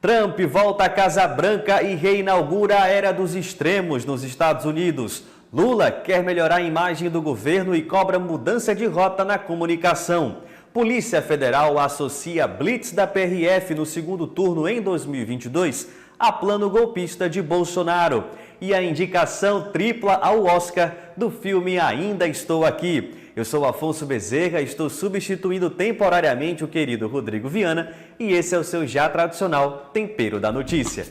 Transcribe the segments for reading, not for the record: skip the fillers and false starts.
Trump volta à Casa Branca e reinaugura a era dos extremos nos Estados Unidos. Lula quer melhorar a imagem do governo e cobra mudança de rota na comunicação. Polícia Federal associa blitz da PRF no segundo turno em 2022 a plano golpista de Bolsonaro. E a indicação tripla ao Oscar do filme Ainda Estou Aqui. Eu sou Afonso Bezerra, estou substituindo temporariamente o querido Rodrigo Viana e esse é o seu já tradicional Tempero da Notícia.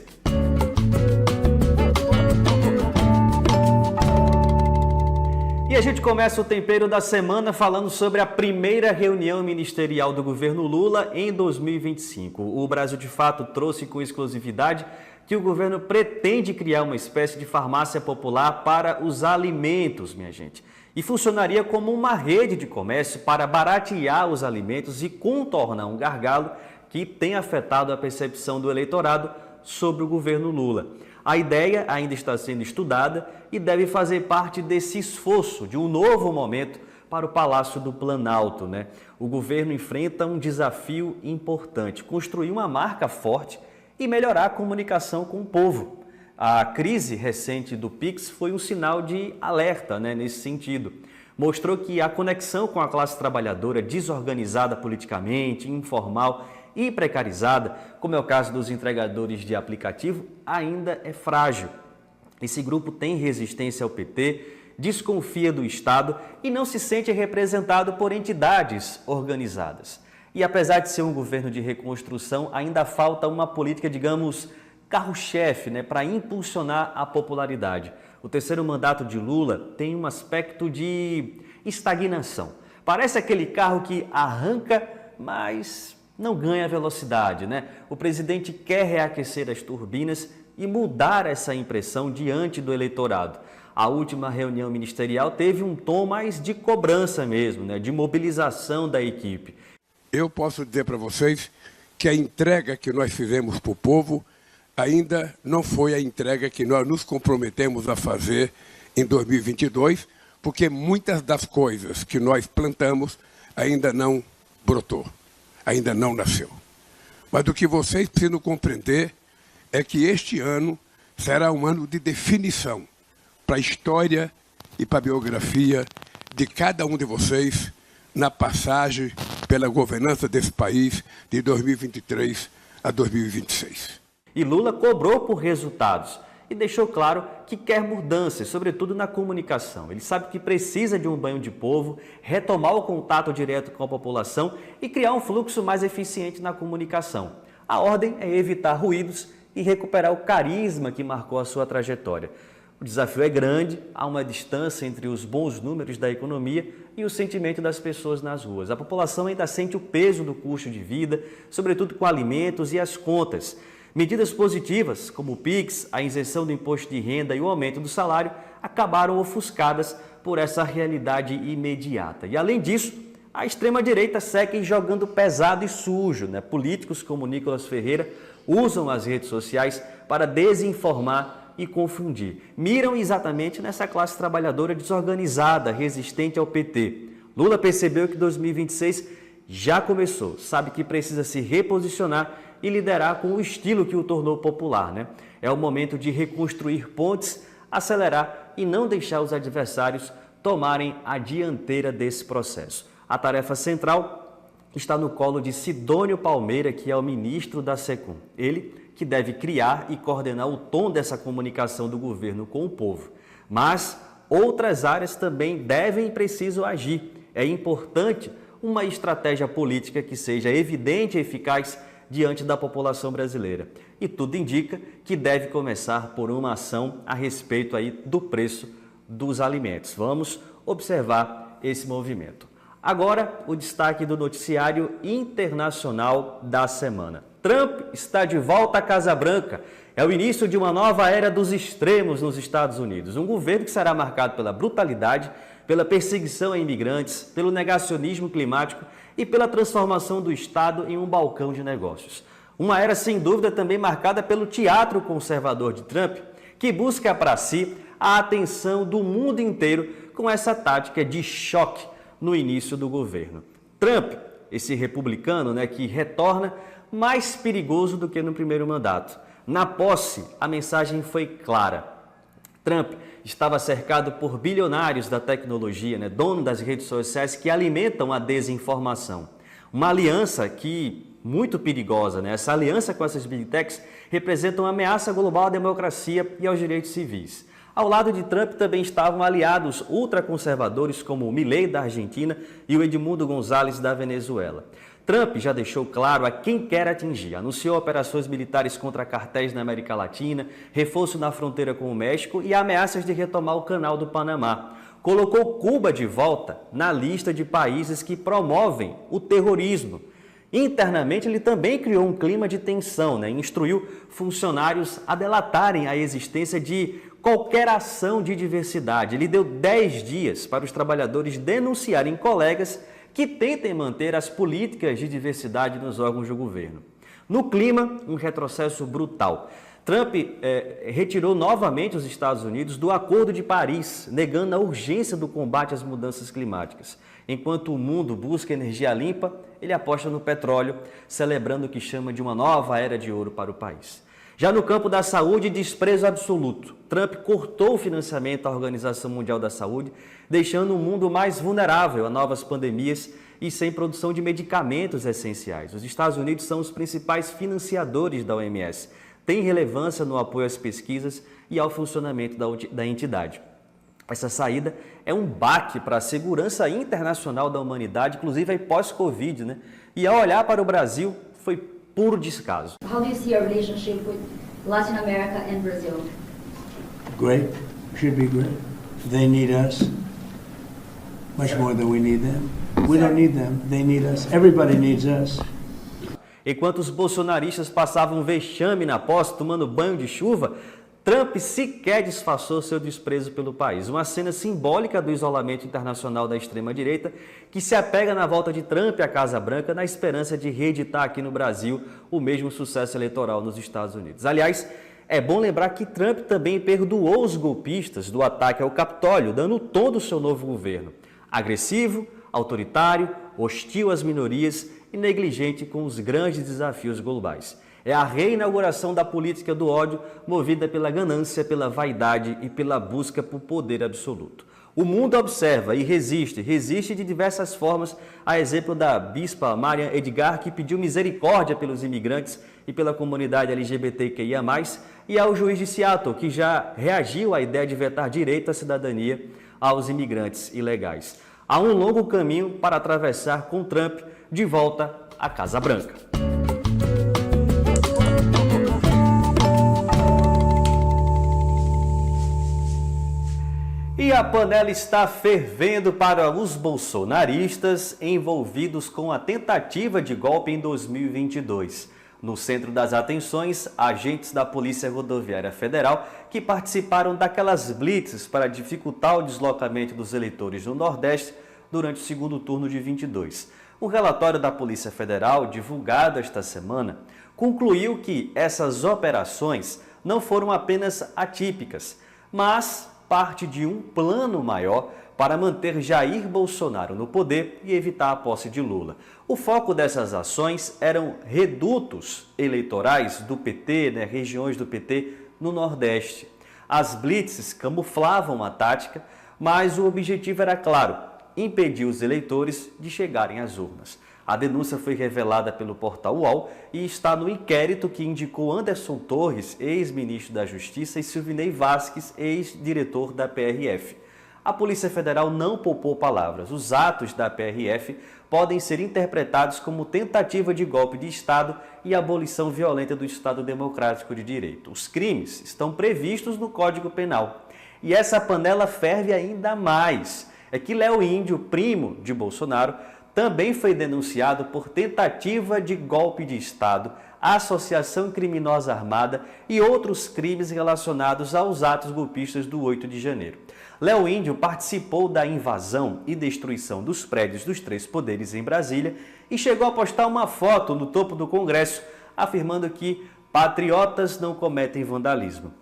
E a gente começa o Tempero da Semana falando sobre a primeira reunião ministerial do governo Lula em 2025. O Brasil de Fato trouxe com exclusividade que o governo pretende criar uma espécie de farmácia popular para os alimentos, minha gente. E funcionaria como uma rede de comércio para baratear os alimentos e contornar um gargalo que tem afetado a percepção do eleitorado sobre o governo Lula. A ideia ainda está sendo estudada e deve fazer parte desse esforço de um novo momento para o Palácio do Planalto, né? O governo enfrenta um desafio importante: construir uma marca forte e melhorar a comunicação com o povo. A crise recente do Pix foi um sinal de alerta, né, nesse sentido. Mostrou que a conexão com a classe trabalhadora desorganizada politicamente, informal e precarizada, como é o caso dos entregadores de aplicativo, ainda é frágil. Esse grupo tem resistência ao PT, desconfia do Estado e não se sente representado por entidades organizadas. E apesar de ser um governo de reconstrução, ainda falta uma política, digamos, carro-chefe, né, para impulsionar a popularidade. O terceiro mandato de Lula tem um aspecto de estagnação. Parece aquele carro que arranca, mas não ganha velocidade, né? O presidente quer reaquecer as turbinas e mudar essa impressão diante do eleitorado. A última reunião ministerial teve um tom mais de cobrança mesmo, né, de mobilização da equipe. Eu posso dizer para vocês que a entrega que nós fizemos para o povo ainda não foi a entrega que nós nos comprometemos a fazer em 2022, porque muitas das coisas que nós plantamos ainda não brotou, ainda não nasceu. Mas o que vocês precisam compreender é que este ano será um ano de definição para a história e para a biografia de cada um de vocês na passagem pela governança desse país de 2023 a 2026. E Lula cobrou por resultados e deixou claro que quer mudanças, sobretudo na comunicação. Ele sabe que precisa de um banho de povo, retomar o contato direto com a população e criar um fluxo mais eficiente na comunicação. A ordem é evitar ruídos e recuperar o carisma que marcou a sua trajetória. O desafio é grande, há uma distância entre os bons números da economia e o sentimento das pessoas nas ruas. A população ainda sente o peso do custo de vida, sobretudo com alimentos e as contas. Medidas positivas, como o Pix, a isenção do imposto de renda e o aumento do salário, acabaram ofuscadas por essa realidade imediata. E além disso, a extrema-direita segue jogando pesado e sujo, né? Políticos como Nicolas Ferreira usam as redes sociais para desinformar e confundir. Miram exatamente nessa classe trabalhadora desorganizada, resistente ao PT. Lula percebeu que 2026 já começou, sabe que precisa se reposicionar e liderar com o estilo que o tornou popular, né? É o momento de reconstruir pontes, acelerar e não deixar os adversários tomarem a dianteira desse processo. A tarefa central está no colo de Sidônio Palmeira, que é o ministro da SECOM. Ele que deve criar e coordenar o tom dessa comunicação do governo com o povo. Mas outras áreas também devem e precisam agir. É importante uma estratégia política que seja evidente e eficaz diante da população brasileira. E tudo indica que deve começar por uma ação a respeito aí do preço dos alimentos. Vamos observar esse movimento. Agora, o destaque do noticiário internacional da semana. Trump está de volta à Casa Branca. É o início de uma nova era dos extremos nos Estados Unidos. Um governo que será marcado pela brutalidade, pela perseguição a imigrantes, pelo negacionismo climático e pela transformação do Estado em um balcão de negócios. Uma era, sem dúvida, também marcada pelo teatro conservador de Trump, que busca para si a atenção do mundo inteiro com essa tática de choque no início do governo. Trump, esse republicano, que retorna, mais perigoso do que no primeiro mandato. Na posse, a mensagem foi clara. Trump estava cercado por bilionários da tecnologia, dono das redes sociais que alimentam a desinformação. Uma aliança muito perigosa, Essa aliança com essas big techs representa uma ameaça global à democracia e aos direitos civis. Ao lado de Trump também estavam aliados ultraconservadores como o Milei da Argentina e o Edmundo González da Venezuela. Trump já deixou claro a quem quer atingir. Anunciou operações militares contra cartéis na América Latina, reforço na fronteira com o México e ameaças de retomar o Canal do Panamá. Colocou Cuba de volta na lista de países que promovem o terrorismo. Internamente, ele também criou um clima de tensão, e instruiu funcionários a delatarem a existência de qualquer ação de diversidade. Ele deu 10 dias para os trabalhadores denunciarem colegas que tentem manter as políticas de diversidade nos órgãos do governo. No clima, um retrocesso brutal. Trump retirou novamente os Estados Unidos do Acordo de Paris, negando a urgência do combate às mudanças climáticas. Enquanto o mundo busca energia limpa, ele aposta no petróleo, celebrando o que chama de uma nova era de ouro para o país. Já no campo da saúde, desprezo absoluto. Trump cortou o financiamento à Organização Mundial da Saúde, deixando o mundo mais vulnerável a novas pandemias e sem produção de medicamentos essenciais. Os Estados Unidos são os principais financiadores da OMS, têm relevância no apoio às pesquisas e ao funcionamento da entidade. Essa saída é um baque para a segurança internacional da humanidade, inclusive aí pós-Covid, E ao olhar para o Brasil, foi puro descaso. How do you see your relationship with Latin America and Brazil? Great. Should be great. They need us much more than we need them. We don't need them. They need us. Everybody needs us. Enquanto os bolsonaristas passavam vexame na posse, tomando banho de chuva, Trump sequer disfarçou seu desprezo pelo país. Uma cena simbólica do isolamento internacional da extrema-direita que se apega na volta de Trump à Casa Branca na esperança de reeditar aqui no Brasil o mesmo sucesso eleitoral nos Estados Unidos. Aliás, é bom lembrar que Trump também perdoou os golpistas do ataque ao Capitólio, dando o tom do seu novo governo. Agressivo, autoritário, hostil às minorias e negligente com os grandes desafios globais. É a reinauguração da política do ódio movida pela ganância, pela vaidade e pela busca por poder absoluto. O mundo observa e resiste de diversas formas, a exemplo da bispa Marian Edgar, que pediu misericórdia pelos imigrantes e pela comunidade LGBTQIA+, e ao juiz de Seattle, que já reagiu à ideia de vetar direito à cidadania aos imigrantes ilegais. Há um longo caminho para atravessar com Trump de volta à Casa Branca. E a panela está fervendo para os bolsonaristas envolvidos com a tentativa de golpe em 2022. No centro das atenções, agentes da Polícia Rodoviária Federal que participaram daquelas blitzes para dificultar o deslocamento dos eleitores no Nordeste durante o segundo turno de 22. O relatório da Polícia Federal, divulgado esta semana, concluiu que essas operações não foram apenas atípicas, mas parte de um plano maior para manter Jair Bolsonaro no poder e evitar a posse de Lula. O foco dessas ações eram redutos eleitorais do PT, regiões do PT no Nordeste. As blitzes camuflavam a tática, mas o objetivo era claro: impedir os eleitores de chegarem às urnas. A denúncia foi revelada pelo portal UOL e está no inquérito que indicou Anderson Torres, ex-ministro da Justiça, e Silvinei Vasquez, ex-diretor da PRF. A Polícia Federal não poupou palavras. Os atos da PRF podem ser interpretados como tentativa de golpe de Estado e abolição violenta do Estado Democrático de Direito. Os crimes estão previstos no Código Penal. E essa panela ferve ainda mais. É que Léo Índio, primo de Bolsonaro, também foi denunciado por tentativa de golpe de Estado, associação criminosa armada e outros crimes relacionados aos atos golpistas do 8 de janeiro. Léo Índio participou da invasão e destruição dos prédios dos três poderes em Brasília e chegou a postar uma foto no topo do Congresso, afirmando que patriotas não cometem vandalismo.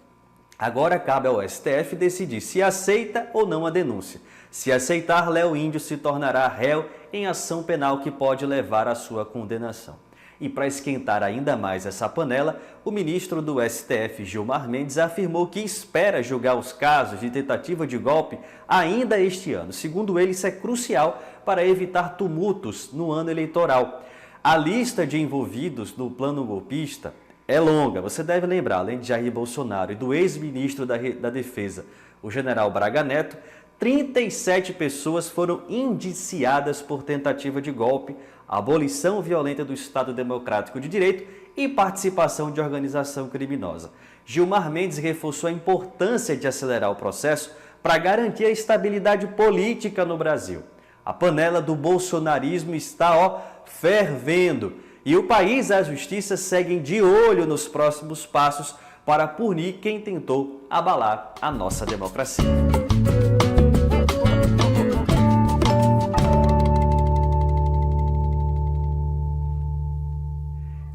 Agora cabe ao STF decidir se aceita ou não a denúncia. Se aceitar, Léo Índio se tornará réu em ação penal que pode levar à sua condenação. E para esquentar ainda mais essa panela, o ministro do STF, Gilmar Mendes, afirmou que espera julgar os casos de tentativa de golpe ainda este ano. Segundo ele, isso é crucial para evitar tumultos no ano eleitoral. A lista de envolvidos no plano golpista é longa. Você deve lembrar, além de Jair Bolsonaro e do ex-ministro da Defesa, o general Braga Neto, 37 pessoas foram indiciadas por tentativa de golpe, abolição violenta do Estado Democrático de Direito e participação de organização criminosa. Gilmar Mendes reforçou a importância de acelerar o processo para garantir a estabilidade política no Brasil. A panela do bolsonarismo está, fervendo. E o país e a justiça seguem de olho nos próximos passos para punir quem tentou abalar a nossa democracia.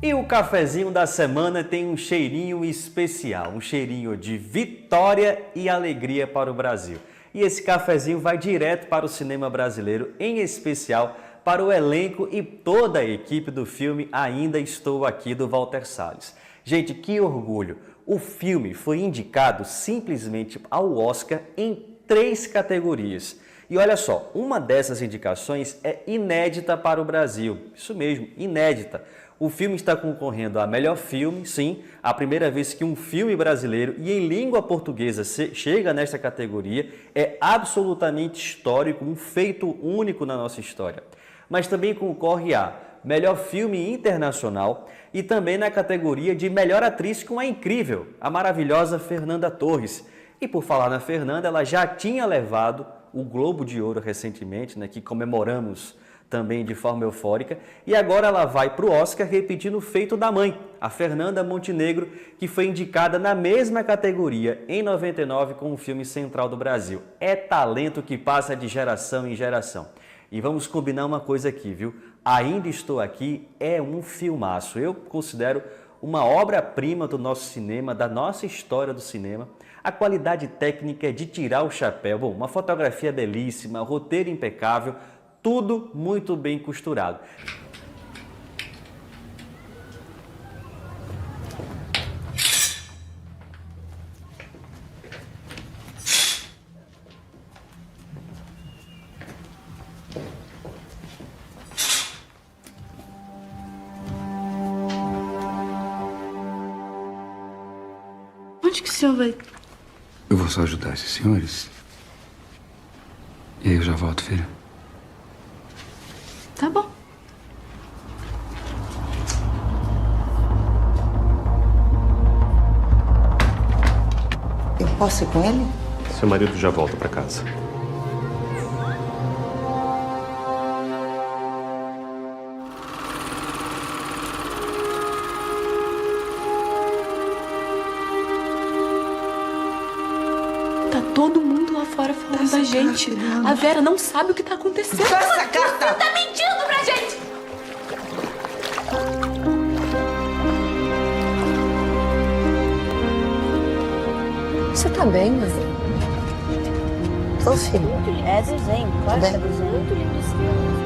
E o cafezinho da semana tem um cheirinho especial, um cheirinho de vitória e alegria para o Brasil. E esse cafezinho vai direto para o cinema brasileiro, em especial para o elenco e toda a equipe do filme Ainda Estou Aqui, do Walter Salles. Gente, que orgulho! O filme foi indicado simplesmente ao Oscar em 3 categorias. E olha só, uma dessas indicações é inédita para o Brasil. Isso mesmo, inédita. O filme está concorrendo a melhor filme, sim, a primeira vez que um filme brasileiro e em língua portuguesa chega nesta categoria. É absolutamente histórico, um feito único na nossa história. Mas também concorre a melhor filme internacional e também na categoria de melhor atriz com a incrível, a maravilhosa Fernanda Torres. E por falar na Fernanda, ela já tinha levado o Globo de Ouro recentemente, que comemoramos também de forma eufórica, e agora ela vai para o Oscar repetindo o feito da mãe, a Fernanda Montenegro, que foi indicada na mesma categoria em 99 com o filme Central do Brasil. É talento que passa de geração em geração. E vamos combinar uma coisa aqui, viu? Ainda Estou Aqui é um filmaço. Eu considero uma obra-prima do nosso cinema, da nossa história do cinema. A qualidade técnica é de tirar o chapéu. Bom, uma fotografia belíssima, roteiro impecável, tudo muito bem costurado. Onde que o senhor vai? Eu vou só ajudar esses senhores. E aí eu já volto, filha. Tá bom. Eu posso ir com ele? Seu marido já volta pra casa. Tá todo mundo lá fora falando da gente. A Vera não sabe o que tá acontecendo. Dá essa carta! Você tá mentindo pra gente! Você tá bem, mãe? Tô, filho. É desenho, claro que é Bem. desenho. Muito lindo esse filme.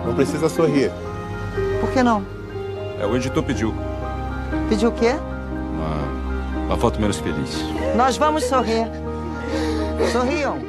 Não precisa sorrir. Por que não? O editor pediu Pediu o quê? uma foto menos feliz. Nós vamos sorrir. Sorriam.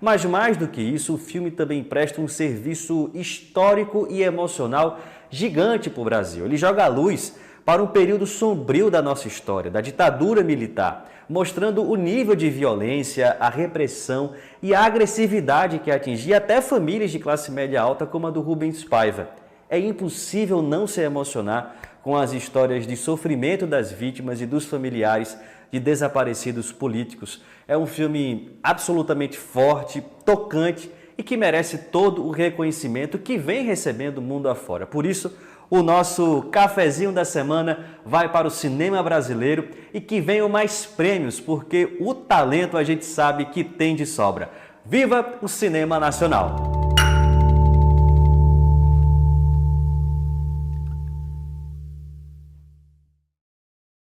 Mas mais do que isso, o filme também presta um serviço histórico e emocional gigante para o Brasil. Ele joga a luz para um período sombrio da nossa história, da ditadura militar, mostrando o nível de violência, a repressão e a agressividade que atingia até famílias de classe média alta como a do Rubens Paiva. É impossível não se emocionar com as histórias de sofrimento das vítimas e dos familiares de desaparecidos políticos. É um filme absolutamente forte, tocante e que merece todo o reconhecimento que vem recebendo mundo afora. Por isso, O nosso cafezinho da semana vai para o cinema brasileiro e que venham mais prêmios, porque o talento a gente sabe que tem de sobra. Viva o cinema nacional!